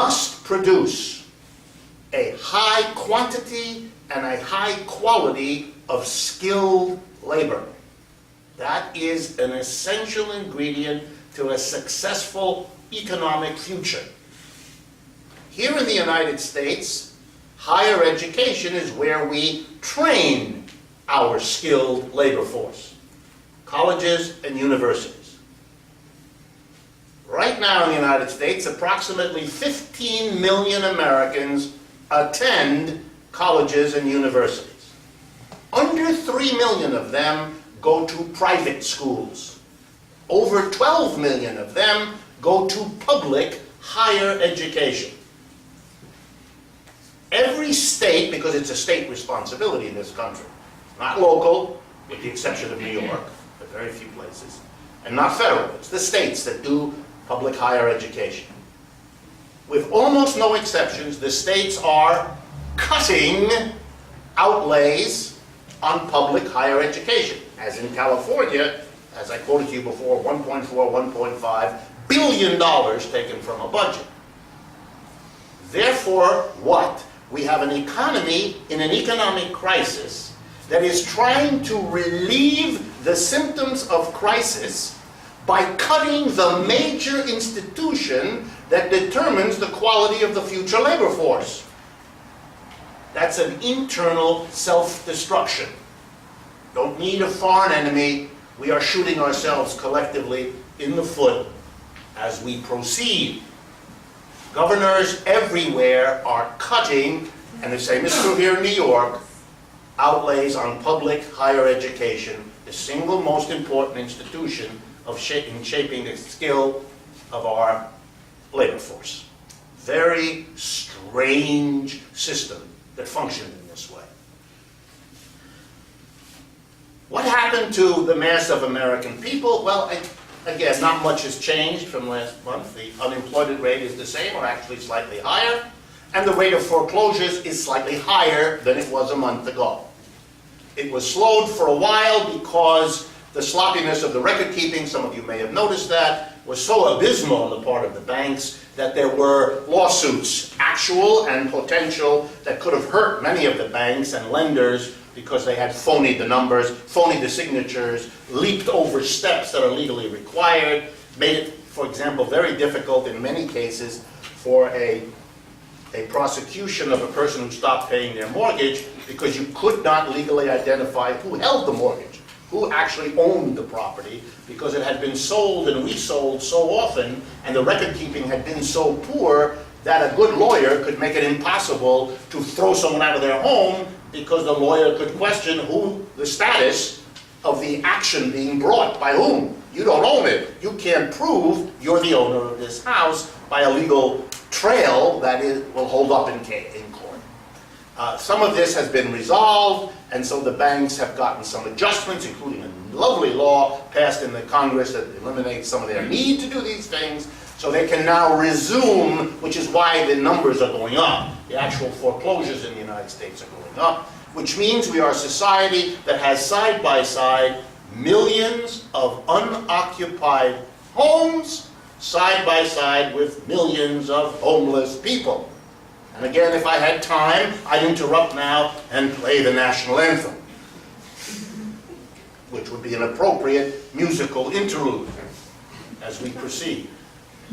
must produce a high quantity and a high quality of skilled labor. That is an essential ingredient to a successful economic future. Here in the United States, higher education is where we train our skilled labor force. Colleges and universities. Right now in the United States, approximately 15 million Americans attend colleges and universities. Under 3 million of them go to private schools. Over 12 million of them go to public higher education. Every state, because it's a state responsibility in this country, not local, with the exception of New York, but very few places, and not federal, it's the states that do public higher education. With almost no exceptions, the states are cutting outlays on public higher education. As in California, as I quoted to you before, $1.4, $1.5 billion taken from a budget. Therefore, what? We have an economy in an economic crisis that is trying to relieve the symptoms of crisis by cutting the major institution that determines the quality of the future labor force. That's an internal self-destruction. Don't need a foreign enemy. We are shooting ourselves collectively in the foot as we proceed. Governors everywhere are cutting, and the same is true here in New York, outlays on public higher education, the single most important institution in shaping the skill of our labor force. Very strange system that functions in this way. What happened to the mass of American people? Well, again, not much has changed from last month. The unemployment rate is the same, or actually slightly higher, and the rate of foreclosures is slightly higher than it was a month ago. It was slowed for a while because the sloppiness of the record keeping, some of you may have noticed that, was so abysmal on the part of the banks that there were lawsuits, actual and potential, that could have hurt many of the banks and lenders because they had phonied the numbers, phonied the signatures, leaped over steps that are legally required, made it, for example, very difficult in many cases for a prosecution of a person who stopped paying their mortgage because you could not legally identify who held the mortgage, who actually owned the property, because it had been sold and resold so often, and the record keeping had been so poor that a good lawyer could make it impossible to throw someone out of their home, because the lawyer could question who the status of the action being brought by whom. You don't own it. You can't prove you're the owner of this house by a legal trail that will hold up in court. Some of this has been resolved, and so the banks have gotten some adjustments, including a lovely law passed in the Congress that eliminates some of their need to do these things, so they can now resume, which is why the numbers are going up. The actual foreclosures in the United States are going up, which means we are a society that has side by side millions of unoccupied homes side by side with millions of homeless people. And again, if I had time, I'd interrupt now and play the national anthem, which would be an appropriate musical interlude as we proceed.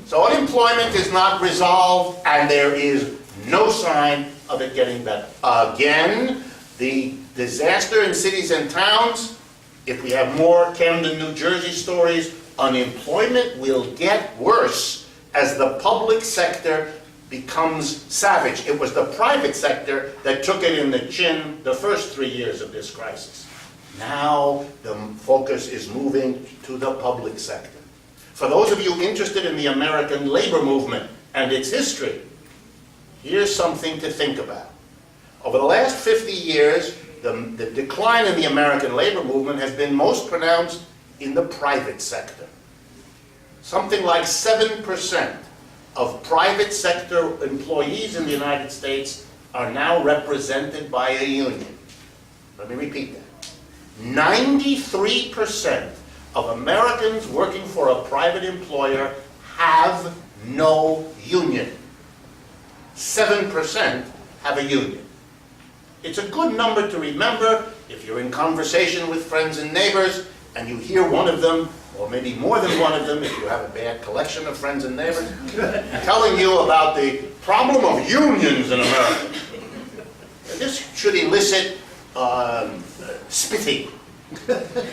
So unemployment is not resolved, and there is no sign of it getting better. Again, the disaster in cities and towns, if we have more Camden, New Jersey stories, unemployment will get worse as the public sector becomes savage. It was the private sector that took it in the chin the first 3 years of this crisis. Now the focus is moving to the public sector. For those of you interested in the American labor movement and its history, here's something to think about. Over the last 50 years, the decline in the American labor movement has been most pronounced in the private sector. Something like 7% of private sector employees in the United States are now represented by a union. Let me repeat that. 93% of Americans working for a private employer have no union. 7% have a union. It's a good number to remember if you're in conversation with friends and neighbors and you hear one of them, or maybe more than one of them if you have a bad collection of friends and neighbors, telling you about the problem of unions in America. And this should elicit spitting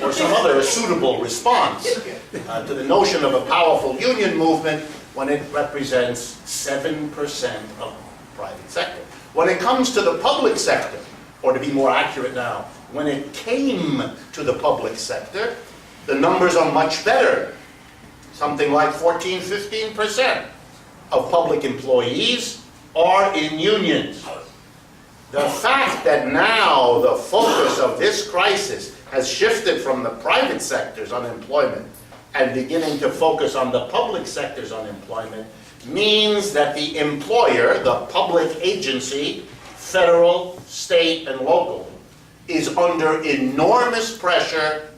or some other suitable response to the notion of a powerful union movement when it represents 7% of the private sector. When it comes to the public sector, or to be more accurate now, when it came to the public sector, the numbers are much better. Something like 14, 15% of public employees are in unions. The fact that now the focus of this crisis has shifted from the private sector's unemployment and beginning to focus on the public sector's unemployment means that the employer, the public agency, federal, state, and local, is under enormous pressure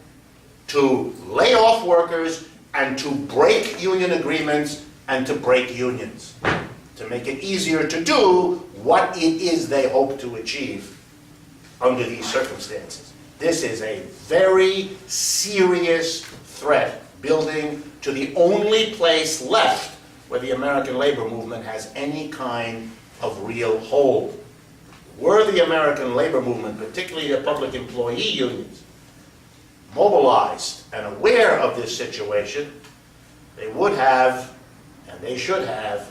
to lay off workers and to break union agreements and to break unions, to make it easier to do what it is they hope to achieve under these circumstances. This is a very serious threat building to the only place left where the American labor movement has any kind of real hold. Were the American labor movement, particularly the public employee unions, mobilized and aware of this situation, they would have, and they should have,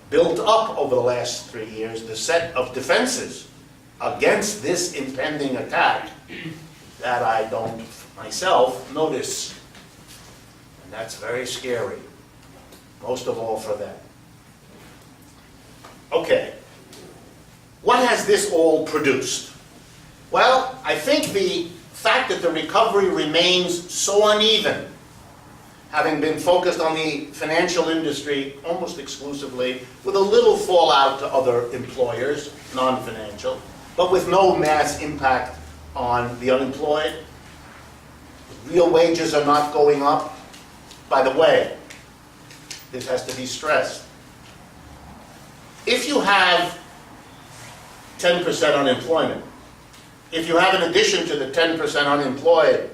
built up over the last 3 years the set of defenses against this impending attack that I don't myself notice. And that's very scary, most of all for them. Okay, what has this all produced? Well, I think the fact that the recovery remains so uneven, having been focused on the financial industry almost exclusively, with a little fallout to other employers, non-financial, but with no mass impact on the unemployed. Real wages are not going up. By the way, this has to be stressed. If you have 10% unemployment, if you have in addition to the 10% unemployed,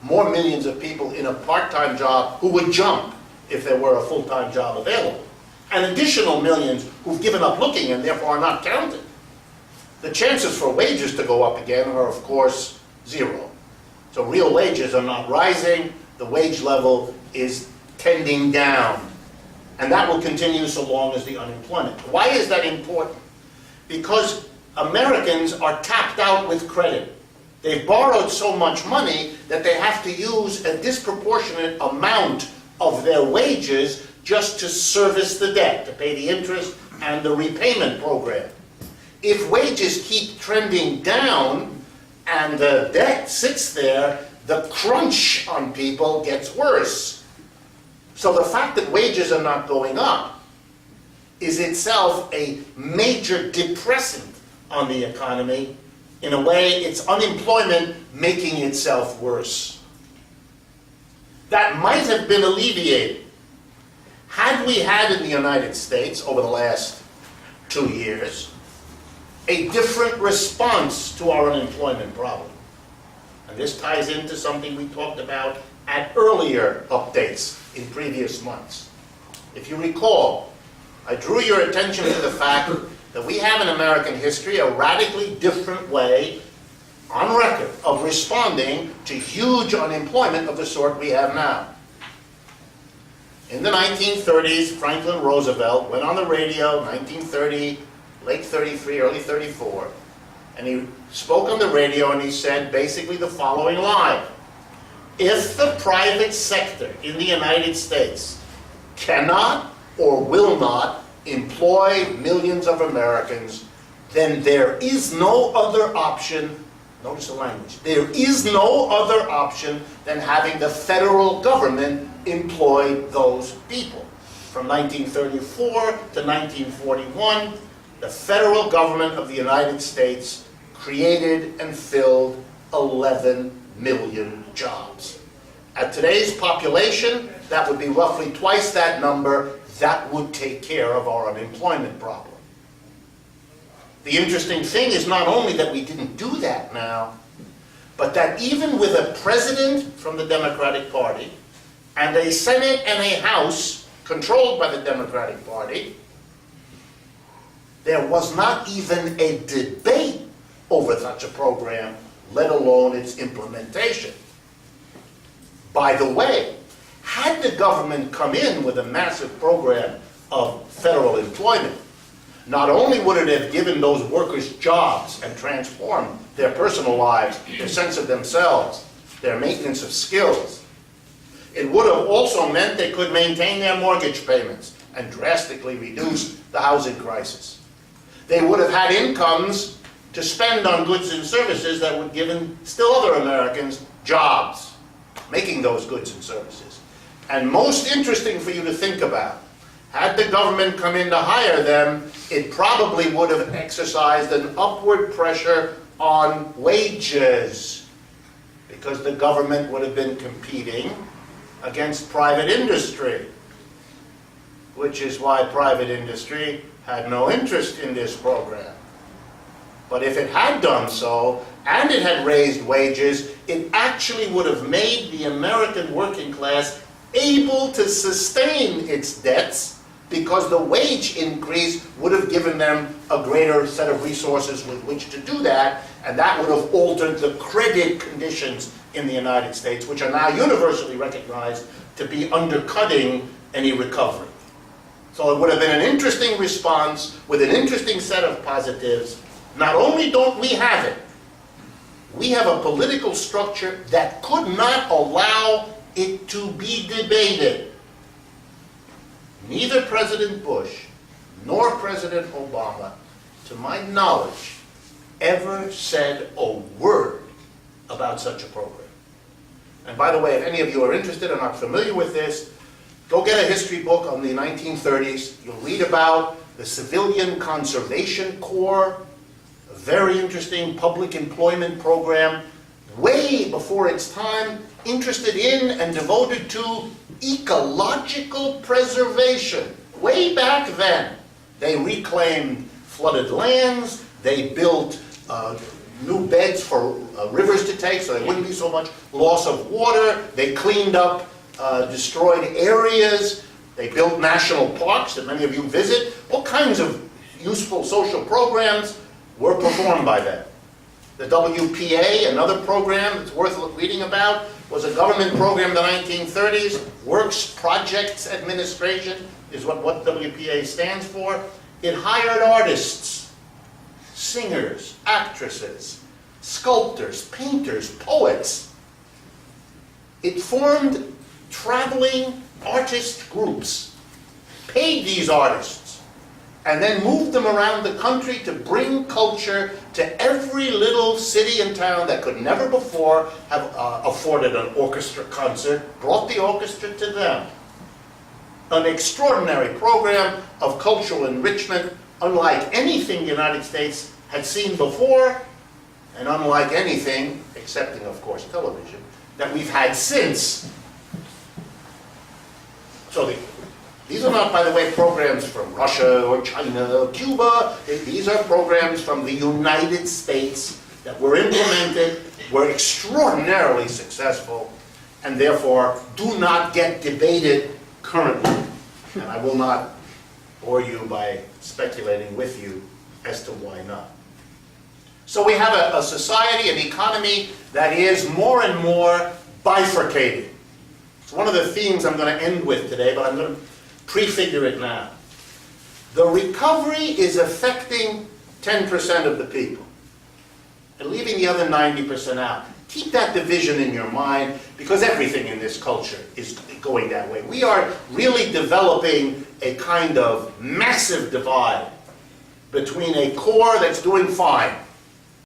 more millions of people in a part-time job who would jump if there were a full-time job available, and additional millions who've given up looking and therefore are not counted, the chances for wages to go up again are, of course, zero. So real wages are not rising, the wage level is tending down, and that will continue so long as the unemployment. Why is that important? Because Americans are tapped out with credit. They've borrowed so much money that they have to use a disproportionate amount of their wages just to service the debt, to pay the interest and the repayment program. If wages keep trending down and the debt sits there, the crunch on people gets worse. So the fact that wages are not going up is itself a major depressant on the economy. In a way, it's unemployment making itself worse. That might have been alleviated had we had in the United States over the last 2 years a different response to our unemployment problem. And this ties into something we talked about at earlier updates in previous months. If you recall, I drew your attention to the fact that we have in American history a radically different way, on record, of responding to huge unemployment of the sort we have now. In the 1930s, Franklin Roosevelt went on the radio, 1930, late 33, early 34, and he spoke on the radio and he said basically the following line: if the private sector in the United States cannot or will not employ millions of Americans, then there is no other option, notice the language, there is no other option than having the federal government employ those people. From 1934 to 1941, the federal government of the United States created and filled 11 million jobs. At today's population, that would be roughly twice that number. That would take care of our unemployment problem. The interesting thing is not only that we didn't do that now, but that even with a president from the Democratic Party and a Senate and a House controlled by the Democratic Party, there was not even a debate over such a program, let alone its implementation. By the way, had the government come in with a massive program of federal employment, not only would it have given those workers jobs and transformed their personal lives, their sense of themselves, their maintenance of skills, it would have also meant they could maintain their mortgage payments and drastically reduce the housing crisis. They would have had incomes to spend on goods and services that would give still other Americans jobs, making those goods and services. And most interesting for you to think about, had the government come in to hire them, it probably would have exercised an upward pressure on wages, because the government would have been competing against private industry, which is why private industry had no interest in this program. But if it had done so, and it had raised wages, it actually would have made the American working class able to sustain its debts, because the wage increase would have given them a greater set of resources with which to do that, and that would have altered the credit conditions in the United States, which are now universally recognized to be undercutting any recovery. So it would have been an interesting response with an interesting set of positives. Not only don't we have it, we have a political structure that could not allow it to be debated. Neither President Bush nor President Obama, to my knowledge, ever said a word about such a program. And by the way, if any of you are interested and are familiar with this, go get a history book on the 1930s. You'll read about the Civilian Conservation Corps, a very interesting public employment program, way before its time, interested in and devoted to ecological preservation. Way back then, they reclaimed flooded lands, they built new beds for rivers to take so there wouldn't be so much loss of water, they cleaned up destroyed areas, they built national parks that many of you visit. All kinds of useful social programs were performed by them. The WPA, another program that's worth reading about, was a government program in the 1930s. Works Projects Administration is what WPA stands for. It hired artists, singers, actresses, sculptors, painters, poets. It formed traveling artist groups, paid these artists, and then moved them around the country to bring culture to every little city and town that could never before have afforded an orchestra concert, brought the orchestra to them. An extraordinary program of cultural enrichment, unlike anything the United States had seen before, and unlike anything, excepting of course television, that we've had since. So these are not, by the way, programs from Russia or China or Cuba. These are programs from the United States that were implemented, were extraordinarily successful, and therefore do not get debated currently. And I will not bore you by speculating with you as to why not. So we have a society, an economy that is more and more bifurcated. It's one of the themes I'm going to end with today, but I'm going to prefigure it now. The recovery is affecting 10% of the people and leaving the other 90% out. Keep that division in your mind, because everything in this culture is going that way. We are really developing a kind of massive divide between a core that's doing fine